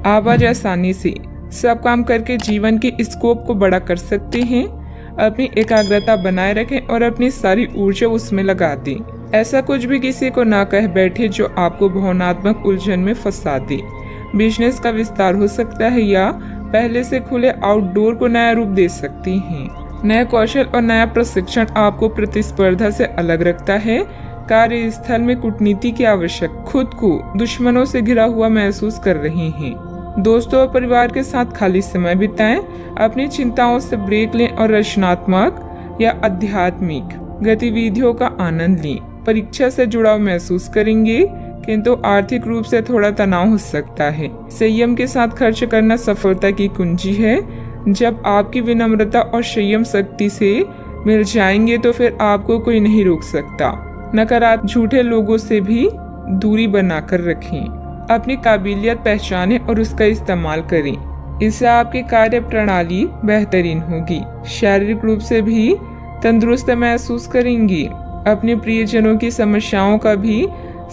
आप आज आसानी से सब काम करके जीवन के स्कोप को बड़ा कर सकते हैं। अपनी एकाग्रता बनाए रखें और अपनी सारी ऊर्जा उसमें लगा दें। ऐसा कुछ भी किसी को ना कह बैठे जो आपको भावनात्मक उलझन में फंसा दे। बिजनेस का विस्तार हो सकता है या पहले से खुले आउटडोर को नया रूप दे सकती हैं। नया कौशल और नया प्रशिक्षण आपको प्रतिस्पर्धा से अलग रखता है। कार्यस्थल में कूटनीति की आवश्यक, खुद को दुश्मनों से घिरा हुआ महसूस कर रहे हैं। दोस्तों और परिवार के साथ खाली समय बिताएं। अपनी चिंताओं से ब्रेक लें और रचनात्मक या आध्यात्मिक गतिविधियों का आनंद लें। परीक्षा से जुड़ाव महसूस करेंगे, किंतु आर्थिक रूप से थोड़ा तनाव हो सकता है। संयम के साथ खर्च करना सफलता की कुंजी है। जब आपकी विनम्रता और संयम शक्ति से मिल जाएंगे तो फिर आपको कोई नहीं रोक सकता। नकारात्मक झूठे लोगों से भी दूरी बनाकर रखें। अपनी काबिलियत पहचानें और उसका इस्तेमाल करें। इससे आपकी कार्य प्रणाली बेहतरीन होगी। शारीरिक रूप से भी तंदुरुस्त महसूस करेंगी। अपने प्रियजनों की समस्याओं का भी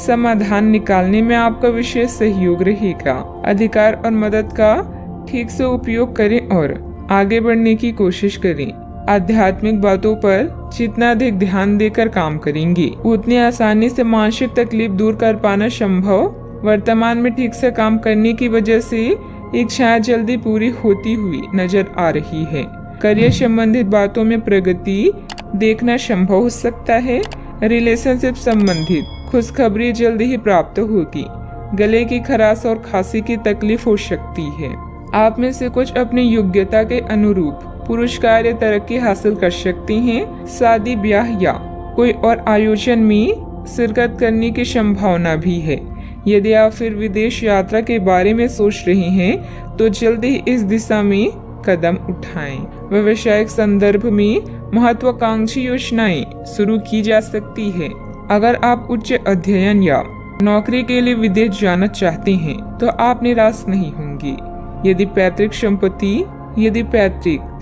समाधान निकालने में आपका विशेष सहयोग रहेगा। अधिकार और मदद का ठीक से उपयोग करें और आगे बढ़ने की कोशिश करें। आध्यात्मिक बातों पर जितना अधिक ध्यान देकर काम करेंगे, उतनी आसानी से मानसिक तकलीफ दूर कर पाना संभव। वर्तमान में ठीक से काम करने की वजह से इच्छाएं जल्दी पूरी होती हुई नजर आ रही है। करियर संबंधित बातों में प्रगति देखना संभव हो सकता है। रिलेशनशिप संबंधित खुशखबरी जल्दी ही प्राप्त होगी। गले की खराश और खांसी की तकलीफ हो सकती है। आप में से कुछ अपनी योग्यता के अनुरूप पुरस्कार या तरक्की हासिल कर सकते हैं। शादी, ब्याह या कोई और आयोजन में शिरकत करने की संभावना भी है। यदि आप फिर विदेश यात्रा के बारे में सोच रहे हैं तो जल्दी ही इस दिशा में कदम उठाएं। व्यावसायिक संदर्भ में महत्वाकांक्षी योजनाएं शुरू की जा सकती है। अगर आप उच्च अध्ययन या नौकरी के लिए विदेश जाना चाहते हैं तो आप निराश नहीं होंगे। यदि पैतृक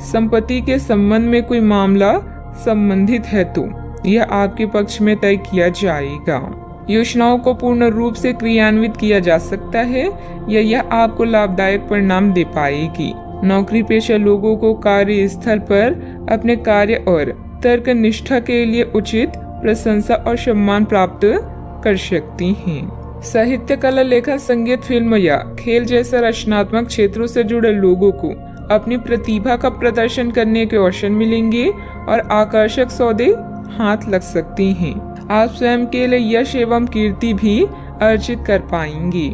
संपत्ति के संबंध में कोई मामला संबंधित है तो यह आपके पक्ष में तय किया जाएगा। योजनाओं को पूर्ण रूप से क्रियान्वित किया जा सकता है या यह आपको लाभदायक परिणाम दे पाएगी। नौकरी पेशा लोगों को कार्यस्थल पर अपने कार्य और तर्क निष्ठा के लिए उचित प्रशंसा और सम्मान प्राप्त कर सकती हैं। साहित्य, कला, लेखन, संगीत, फिल्म या खेल जैसे रचनात्मक क्षेत्रों से जुड़े लोगों को अपनी प्रतिभा का प्रदर्शन करने के अवसर मिलेंगे और आकर्षक सौदे हाथ लग सकती हैं। आप स्वयं के लिए यश एवं कीर्ति भी अर्जित कर पाएंगे।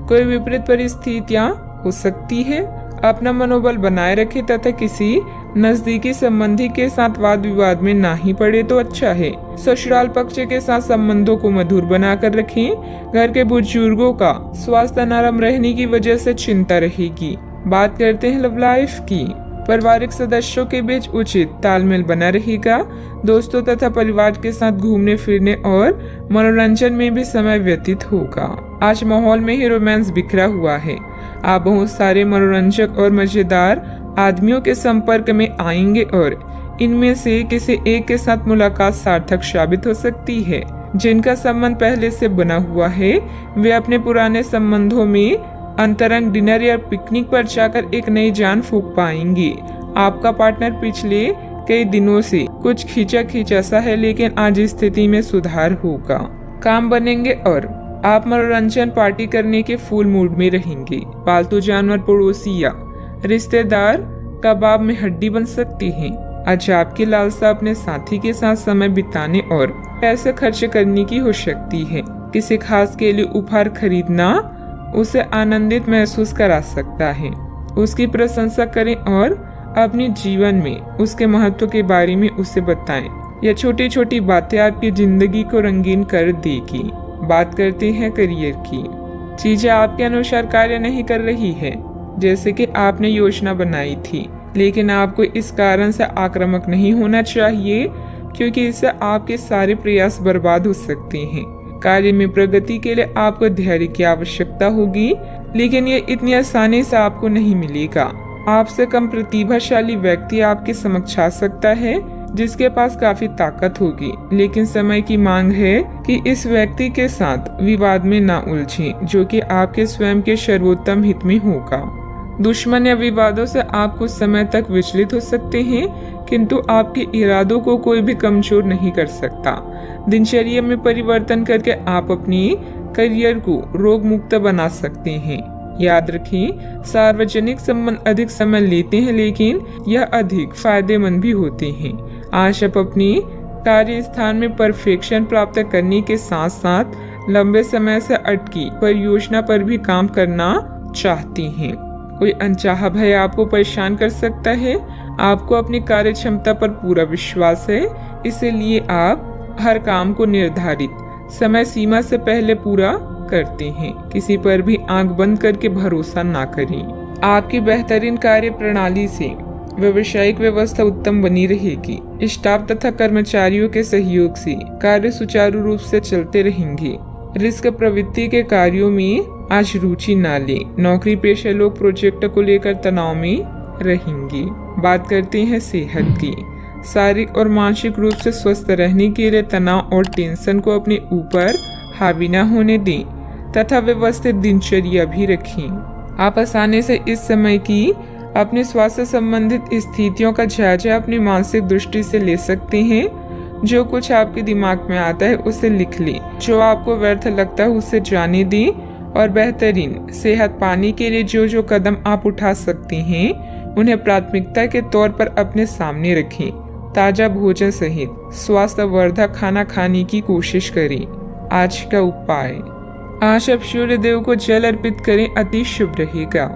कोई विपरीत परिस्थितियां हो सकती है। अपना मनोबल बनाए रखें तथा किसी नजदीकी संबंधी के साथ वाद विवाद में ना ही पड़े तो अच्छा है। ससुराल पक्ष के साथ संबंधों को मधुर बनाकर रखें। घर के बुजुर्गों का स्वास्थ्य नरम रहने की वजह से चिंता रहेगी। बात करते हैं लव लाइफ की। पारिवारिक सदस्यों के बीच उचित तालमेल बना रहेगा। दोस्तों तथा परिवार के साथ घूमने फिरने और मनोरंजन में भी समय व्यतीत होगा। आज माहौल में ही रोमांस बिखरा हुआ है। आप बहुत सारे मनोरंजक और मजेदार आदमियों के संपर्क में आएंगे और इनमें से किसी एक के साथ मुलाकात सार्थक साबित हो सकती है। जिनका संबंध पहले से बना हुआ है वे अपने पुराने संबंधों में अंतरंग डिनर या पिकनिक पर जाकर एक नई जान फूंक पाएंगे। आपका पार्टनर पिछले कई दिनों से कुछ खींचा सा है, लेकिन आज स्थिति में सुधार होगा। काम बनेंगे और आप मनोरंजन पार्टी करने के फुल मूड में रहेंगे। पालतू जानवर, पड़ोसी या रिश्तेदार कबाब में हड्डी बन सकती हैं। आज आपकी लालसा अपने साथी के साथ समय बिताने और पैसे खर्च करने की हो सकती है। किसी खास के लिए उपहार खरीदना उसे आनंदित महसूस करा सकता है। उसकी प्रशंसा करें और अपने जीवन में उसके महत्व के बारे में उसे बताएं। यह छोटी छोटी बातें आपकी जिंदगी को रंगीन कर देगी। बात करते हैं करियर की। चीजें आपके अनुसार कार्य नहीं कर रही है जैसे कि आपने योजना बनाई थी, लेकिन आपको इस कारण से आक्रामक नहीं होना चाहिए क्योंकि इससे आपके सारे प्रयास बर्बाद हो सकते हैं। कार्य में प्रगति के लिए आपको धैर्य की आवश्यकता होगी, लेकिन ये इतनी आसानी से आपको नहीं मिलेगा। आपसे कम प्रतिभाशाली व्यक्ति आपके समक्ष आ सकता है जिसके पास काफी ताकत होगी, लेकिन समय की मांग है कि इस व्यक्ति के साथ विवाद में ना उलझें, जो कि आपके स्वयं के सर्वोत्तम हित में होगा। दुश्मन या विवादों से आप कुछ समय तक विचलित हो सकते हैं, किंतु आपके इरादों को कोई भी कमजोर नहीं कर सकता। दिनचर्या में परिवर्तन करके आप अपनी करियर को रोग मुक्त बना सकते हैं। याद रखें, सार्वजनिक संबंध अधिक समय लेते हैं, लेकिन यह अधिक फायदेमंद भी होते हैं। आज आप अपनी कार्य स्थान में परफेक्शन प्राप्त करने के साथ साथ लंबे समय से अटकी परियोजना पर भी काम करना चाहती हैं। कोई अनचाहा भय आपको परेशान कर सकता है। आपको अपनी कार्य क्षमता पर पूरा विश्वास है, इसलिए आप हर काम को निर्धारित समय सीमा से पहले पूरा करते हैं। किसी पर भी आंख बंद करके भरोसा ना करें। आपकी बेहतरीन कार्य प्रणाली से व्यावसायिक व्यवस्था उत्तम बनी रहेगी। स्टाफ तथा कर्मचारियों के सहयोग से कार्य सुचारू रूप से चलते रहेंगे। रिस्क प्रवृत्ति के कार्यों में आज रुचि ना लें। नौकरी पेशा लोग प्रोजेक्ट को लेकर तनाव में रहेंगे। बात करते हैं सेहत की। शारीरिक और मानसिक रूप से स्वस्थ रहने के लिए तनाव और टेंशन को अपने ऊपर हावी न होने दें तथा व्यवस्थित दिनचर्या भी रखें। आप आसानी से इस समय की अपने स्वास्थ्य संबंधित स्थितियों का जायजा अपनी मानसिक दृष्टि से ले सकते हैं। जो कुछ आपके दिमाग में आता है उसे लिख लें। जो आपको व्यर्थ लगता है उसे जाने दें और बेहतरीन सेहत पाने के लिए जो जो कदम आप उठा सकते हैं उन्हें प्राथमिकता के तौर पर अपने सामने रखें। ताजा भोजन सहित स्वास्थ्यवर्धक खाना खाने की कोशिश करें। आज का उपाय, आज आप सूर्य देव को जल अर्पित करें, अति शुभ रहेगा।